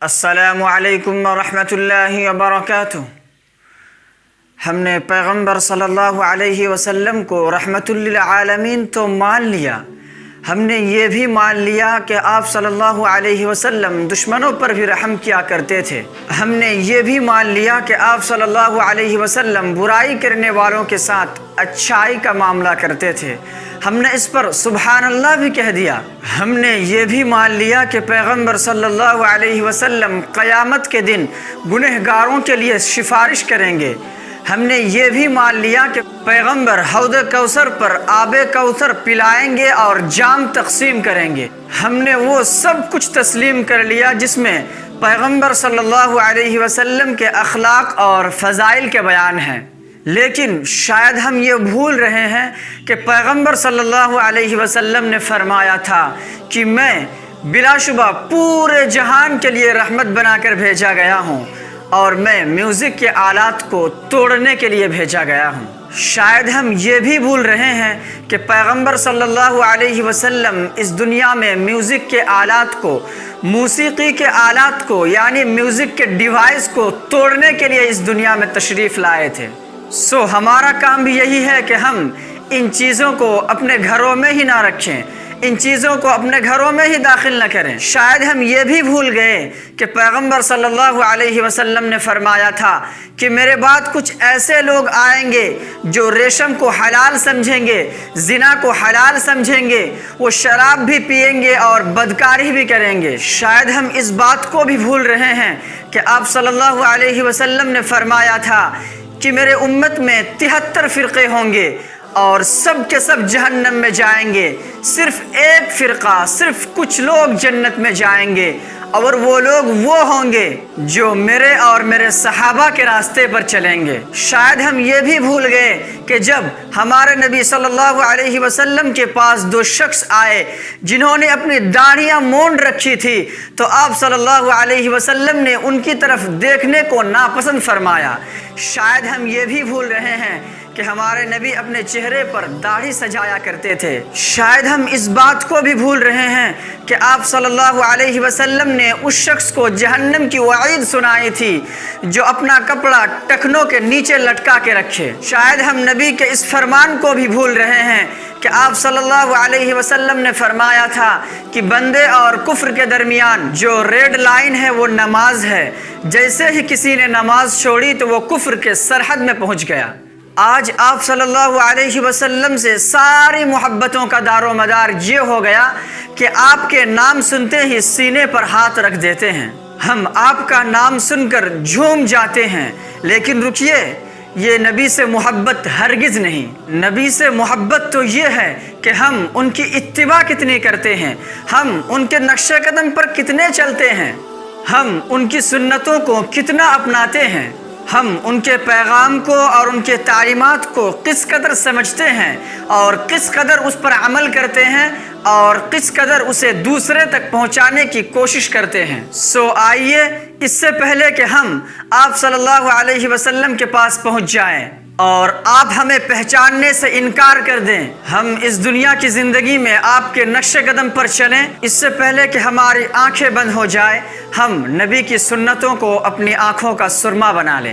السلام علیکم ورحمۃ اللہ وبرکاتہ۔ ہم نے پیغمبر صلی اللہ علیہ وسلم کو رحمت للعالمین تو مان لیا، ہم نے یہ بھی مان لیا کہ آپ صلی اللہ علیہ وسلم دشمنوں پر بھی رحم کیا کرتے تھے۔ ہم نے یہ بھی مان لیا کہ آپ صلی اللہ علیہ وسلم برائی کرنے والوں کے ساتھ اچھائی کا معاملہ کرتے تھے۔ ہم نے اس پر سبحان اللہ بھی کہہ دیا۔ ہم نے یہ بھی مان لیا کہ پیغمبر صلی اللہ علیہ وسلم قیامت کے دن گنہگاروں کے لیے سفارش کریں گے۔ ہم نے یہ بھی مان لیا کہ پیغمبر حوض کوثر پر آب کوثر پلائیں گے اور جام تقسیم کریں گے۔ ہم نے وہ سب کچھ تسلیم کر لیا جس میں پیغمبر صلی اللہ علیہ وسلم کے اخلاق اور فضائل کے بیان ہیں، لیکن شاید ہم یہ بھول رہے ہیں کہ پیغمبر صلی اللہ علیہ وسلم نے فرمایا تھا کہ میں بلا شبہ پورے جہان کے لیے رحمت بنا کر بھیجا گیا ہوں اور میں میوزک کے آلات کو توڑنے کے لیے بھیجا گیا ہوں۔ شاید ہم یہ بھی بھول رہے ہیں کہ پیغمبر صلی اللہ علیہ وسلم اس دنیا میں میوزک کے آلات کو، موسیقی کے آلات کو یعنی میوزک کے ڈیوائس کو توڑنے کے لیے اس دنیا میں تشریف لائے تھے۔ ہمارا کام بھی یہی ہے کہ ہم ان چیزوں کو اپنے گھروں میں ہی نہ رکھیں، ان چیزوں کو اپنے گھروں میں ہی داخل نہ کریں۔ شاید ہم یہ بھی بھول گئے کہ پیغمبر صلی اللہ علیہ وسلم نے فرمایا تھا کہ میرے بعد کچھ ایسے لوگ آئیں گے جو ریشم کو حلال سمجھیں گے، زنا کو حلال سمجھیں گے، وہ شراب بھی پیئیں گے اور بدکاری بھی کریں گے۔ شاید ہم اس بات کو بھی بھول رہے ہیں کہ آپ صلی اللہ علیہ وسلم نے فرمایا تھا کہ میرے امت میں 73 فرقے ہوں گے اور سب کے سب جہنم میں جائیں گے، صرف ایک فرقہ، صرف کچھ لوگ جنت میں جائیں گے، اور وہ لوگ وہ ہوں گے جو میرے اور میرے صحابہ کے راستے پر چلیں گے۔ شاید ہم یہ بھی بھول گئے کہ جب ہمارے نبی صلی اللہ علیہ وسلم کے پاس دو شخص آئے جنہوں نے اپنی داڑھیاں مونڈ رکھی تھی تو آپ صلی اللہ علیہ وسلم نے ان کی طرف دیکھنے کو ناپسند فرمایا۔ شاید ہم یہ بھی بھول رہے ہیں کہ ہمارے نبی اپنے چہرے پر داڑھی سجایا کرتے تھے۔ شاید ہم اس بات کو بھی بھول رہے ہیں کہ آپ صلی اللہ علیہ وسلم نے اس شخص کو جہنم کی وعید سنائی تھی جو اپنا کپڑا ٹخنوں کے نیچے لٹکا کے رکھے۔ شاید ہم نبی کے اس فرمان کو بھی بھول رہے ہیں کہ آپ صلی اللہ علیہ وسلم نے فرمایا تھا کہ بندے اور کفر کے درمیان جو ریڈ لائن ہے وہ نماز ہے، جیسے ہی کسی نے نماز چھوڑی تو وہ کفر کے سرحد میں پہنچ گیا۔ آج آپ صلی اللہ علیہ وسلم سے ساری محبتوں کا دار و مدار یہ ہو گیا کہ آپ کے نام سنتے ہی سینے پر ہاتھ رکھ دیتے ہیں۔ ہم آپ کا نام سن کر جھوم جاتے ہیں، لیکن رکیے، یہ نبی سے محبت ہرگز نہیں۔ نبی سے محبت تو یہ ہے کہ ہم ان کی اتباع کتنی کرتے ہیں، ہم ان کے نقش قدم پر کتنے چلتے ہیں، ہم ان کی سنتوں کو کتنا اپناتے ہیں، ہم ان کے پیغام کو اور ان کے تعلیمات کو کس قدر سمجھتے ہیں اور کس قدر اس پر عمل کرتے ہیں اور کس قدر اسے دوسرے تک پہنچانے کی کوشش کرتے ہیں۔ آئیے اس سے پہلے کہ ہم آپ صلی اللہ علیہ وسلم کے پاس پہنچ جائیں اور آپ ہمیں پہچاننے سے انکار کر دیں، ہم اس دنیا کی زندگی میں آپ کے نقش قدم پر چلیں۔ اس سے پہلے کہ ہماری آنکھیں بند ہو جائے، ہم نبی کی سنتوں کو اپنی آنکھوں کا سرما بنا لیں۔